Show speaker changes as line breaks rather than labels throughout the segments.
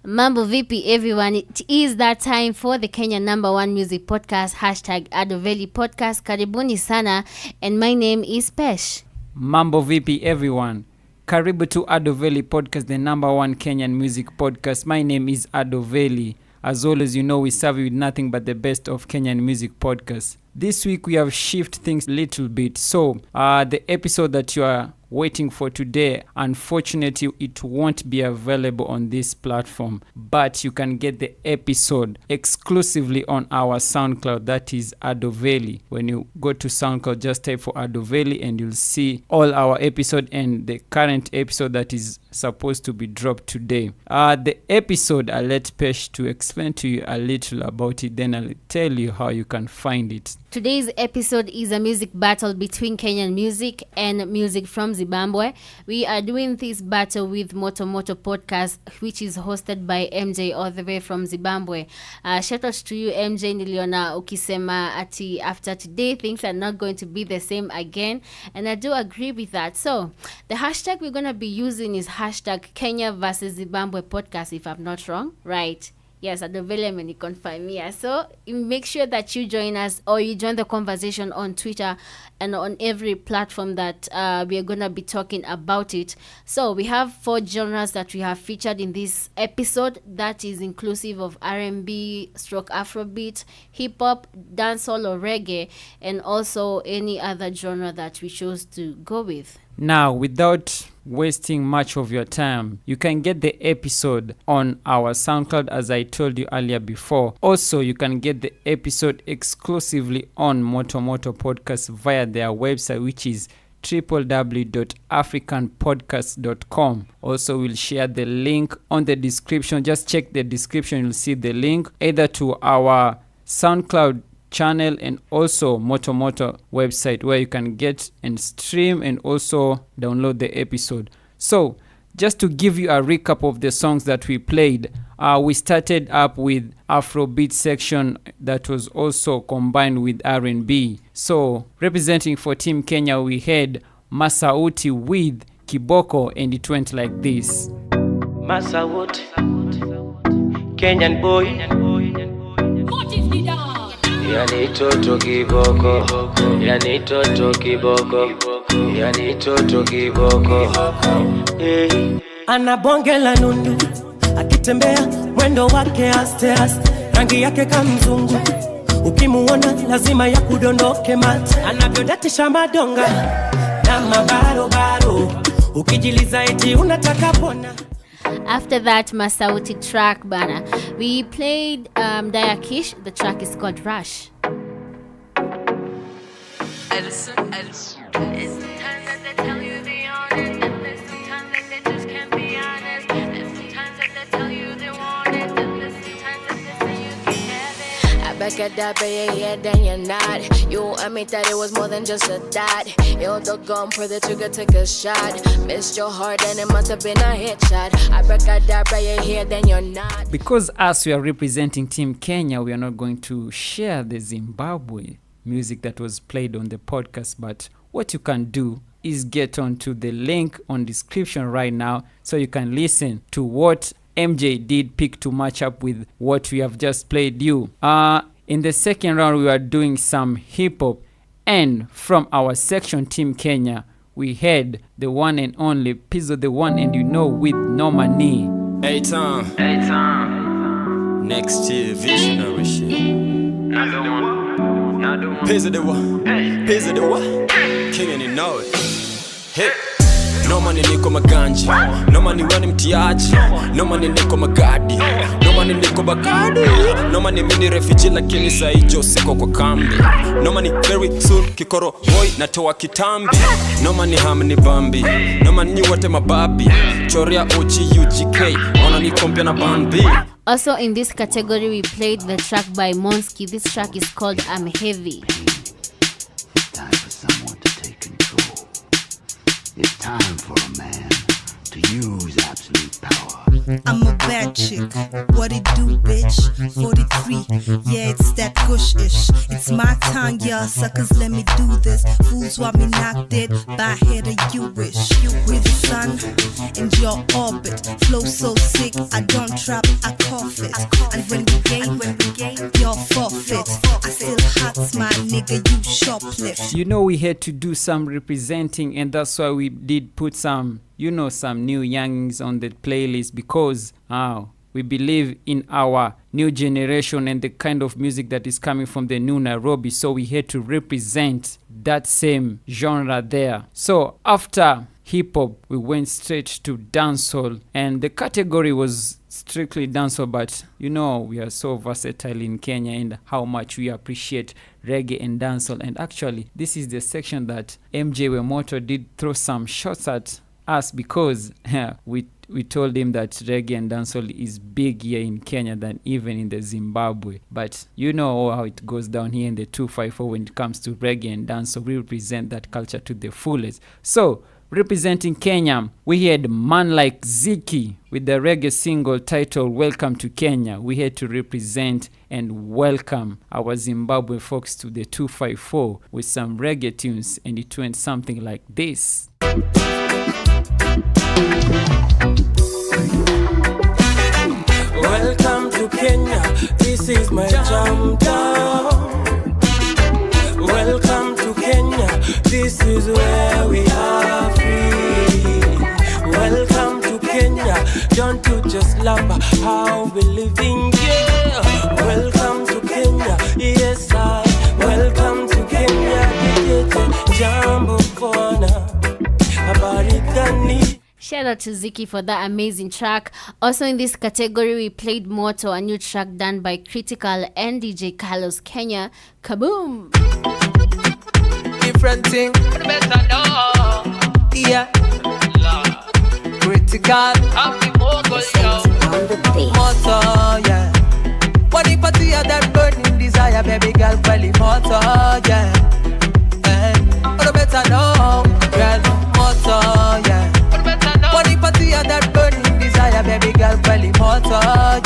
Mambo vipi everyone, it is that time for the Kenya #1 music podcast, #Veli podcast. Karibuni sana, and my name is Pesh.
Mambo vipi everyone, karibu to Veli podcast, the #1 Kenyan music podcast. My name is Veli. As always, you know we serve you with nothing but the best of Kenyan music podcasts. This week we have shifted things a little bit. So the episode that you are waiting for today, unfortunately it won't be available on this platform, but you can get the episode exclusively on our SoundCloud, that is Veli. When you go to SoundCloud, just type for Veli and you'll see all our episode and the current episode that is supposed to be dropped today. The episode, I'll let Pesh to explain to you a little about it, then I'll tell you how you can find it.
Today's episode is a music battle between Kenyan music and music from Zimbabwe. We are doing this battle with Moto podcast, which is hosted by MJ all the way from Zimbabwe. Shout out to you MJ, niliona ukisema ati after today things are not going to be the same again, and I do agree with that. So the hashtag we're going to be using is #Kenya versus Zimbabwe podcast, if I'm not wrong, right? Yes, Veli many confirm me. So make sure that you join us, or you join the conversation on Twitter and on every platform that we are going to be talking about it. So we have 4 genres that we have featured in this episode. That is inclusive of R&B, Afrobeat, hip hop, dancehall or reggae, and also any other genre that we chose to go with.
Now, without wasting much of your time, you can get the episode on our SoundCloud, as I told you earlier before. Also, you can get the episode exclusively on Moto podcast via their website, which is www.africanpodcast.com. Also, we'll share the link on the description. Just check the description, you'll see the link either to our SoundCloud channel and also Moto website, where you can get and stream and also download the episode. So just to give you a recap of the songs that we played, we started up with Afrobeat section that was also combined with R&B. So representing for Team Kenya, we had Masauti with Kiboko, and it went like this.
Masauti, Kenyan boy, yani toto kiboko, yani toto kiboko, yani toto kiboko. Hey. Anabonge la nundu, akitembea mwendo wake aste aste, rangi yake kama mzungu, ukimuona lazima ya kudondoke mate, anavyodatisha madonga na mabarobaro, ukijiliza eti unataka pona.
After that Masauti track bana, we played Dayakish. The track is called Rush.
Edison. It's sometimes that they tell you they own it, and there's sometimes that they just can't be honest. There's sometimes that they tell you they want it, and there's sometimes that they say you can have it. I back at that, but you're here, then you're not. You admit that it was more than just a dot. Yo, the gun, pull the trigger, take a shot. Missed your heart, and it must have been a headshot. I back at that, but you're here, then you're not.
Because as we are representing Team Kenya, we are not going to share the Zimbabwe music that was played on the podcast, but what you can do is get onto the link on description right now, so you can listen to what MJ did pick to match up with what we have just played you. In the second round, we are doing some hip hop, and from our section Team Kenya, we had the one and only Pizzo, the one and you know, with No Money.
Hey time. Next year, visionary shit. Pizzo the what? King and you know it. Hey. No money niko maganji, no money wani mtiaji, no money niko magadi, no money niko bagadi, no money mini refugee lakini saijo siko kwa kambi, no money very soon kikoro boy natoa kitambi, no money hamni bambi, no money wote mababi, choria OG UGK, ona ni kompia na bambi.
Also in this category, we played the track by Monski. This track is called I'm Heavy.
Time for someone to take control. It's time for a man to use absolute power.
I'm a bad chick. What it do, bitch? 43. Yeah, it's that gush-ish. It's my time, yeah. Suckers, let me do this. Fools want me knocked dead by head of you wish. With the sun in your orbit. Flow so sick, I don't trap, I cough it. And when we game, you're forfeit. I still hot, my nigga, you shoplift.
You know, we had to do some representing, and that's why we did put some, some new youngings on the playlist, because we believe in our new generation and the kind of music that is coming from the new Nairobi. So we had to represent that same genre there. So after hip hop, we went straight to dancehall, and the category was strictly dancehall, but we are so versatile in Kenya and how much we appreciate reggae and dancehall. And actually, this is the section that MJ Wemoto did throw some shots at us, because we told him that reggae and dancehall is big here in Kenya than even in the Zimbabwe. But you know how it goes down here in the 254 when it comes to reggae and dancehall. We represent that culture to the fullest. So representing Kenya, we had man like Ziki with the reggae single titled Welcome to Kenya. We had to represent and welcome our Zimbabwe folks to the 254 with some reggae tunes, and it went something like this.
Welcome to Kenya, this is my jam town. Welcome to Kenya, this is where we are free. Welcome to Kenya, don't you just love how we living here? Welcome to Kenya, yes I. Welcome to Kenya, jambo kona, habari gani?
Shout out to Ziki for that amazing track. Also in this category, we played Moto, a new track done by Critical and DJ Carlos Kenya. Kaboom!
Different thing, but better know. Yeah. Critical. Happy Moto, Moto, yeah. What if I see that burning desire, baby girl, Veli Moto, yeah. But better know, girl, Moto, yeah. What if I see that burning desire, baby girl, Veli Moto,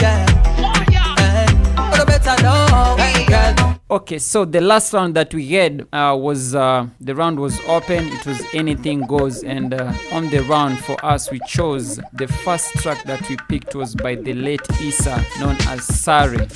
yeah. But better know, girl.
Okay, so the last round that we had was the round was open. It was anything goes, and on the round for us, we chose the first track that we picked was by the late Issa, known as Sare.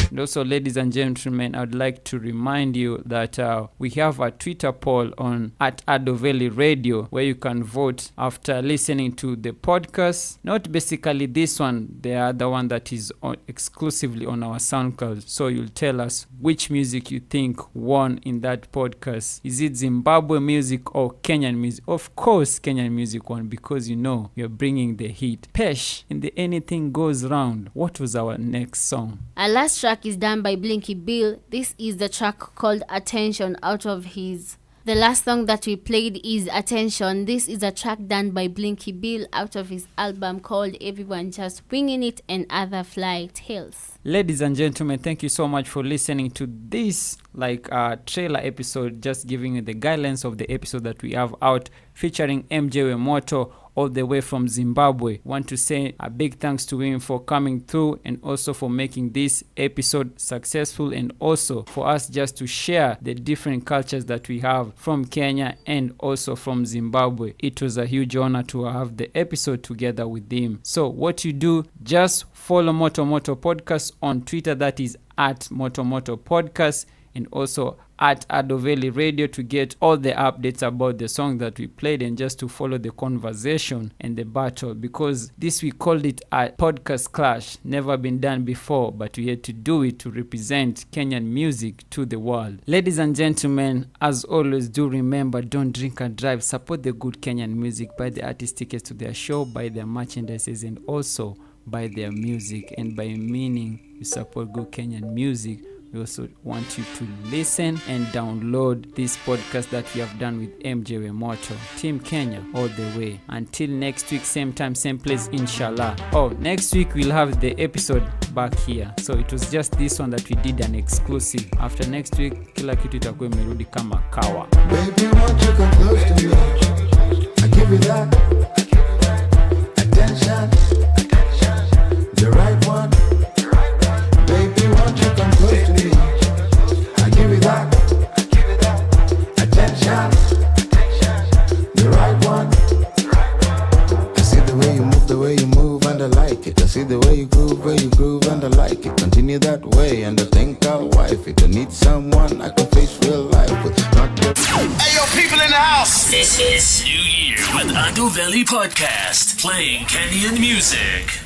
And also, ladies and gentlemen, I'd like to remind you that we have a Twitter poll on @Adoveli Radio, where you can vote after listening to the podcast. Not basically this one, the other one that is exclusively on our SoundCloud. So you'll tell us which music you think won in that podcast. Is it Zimbabwe music or Kenyan music? Of course, Kenyan music won, because you're bringing the heat. Pesh, in the Anything Goes Round, what was our next song?
Our last track is done by Blinky Bill. This is the track called Attention out of his. The last song that we played is Attention. This is a track done by Blinky Bill out of his album called Everyone Just Winging It and Other Fly Tales.
Ladies and gentlemen, thank you so much for listening to this trailer episode, just giving you the guidelines of the episode that we have out featuring MJ Wemoto all the way from Zimbabwe. Want to say a big thanks to him for coming through and also for making this episode successful, and also for us just to share the different cultures that we have from Kenya and also from Zimbabwe. It was a huge honor to have the episode together with him. So what you do, just follow Moto Podcast on Twitter, that is @Moto Podcast, and also @Adoveli Radio to get all the updates about the song that we played, and just to follow the conversation and the battle, because this we called it a podcast clash. Never been done before, but we had to do it to represent Kenyan music to the world. Ladies and gentlemen, as always, do remember, don't drink and drive. Support the good Kenyan music. Buy the artist tickets to their show, buy their merchandises, and also buy their music. And by meaning you support good Kenyan music, We also want you to listen and download this podcast that we have done with MJ Wemoto. Team Kenya all the way. Until next week, same time, same place, inshallah. Oh, next week we'll have the episode back here. So it was just this one that we did an exclusive. After next week, kila kitu itakuwa imerudi kama kawa.
Baby, won't you come close to me? I give you that attention, the right one. Baby, won't you come close to me? I give you that attention, the right one. I see the way you move, and I like it. I see the way you groove, and I like it. Continue that way, and I think I'll wife it. I need someone I can face real life with, not the.
Hey, yo, people in the house! This is New Year with Ado Veli Podcast, playing Kenyan music.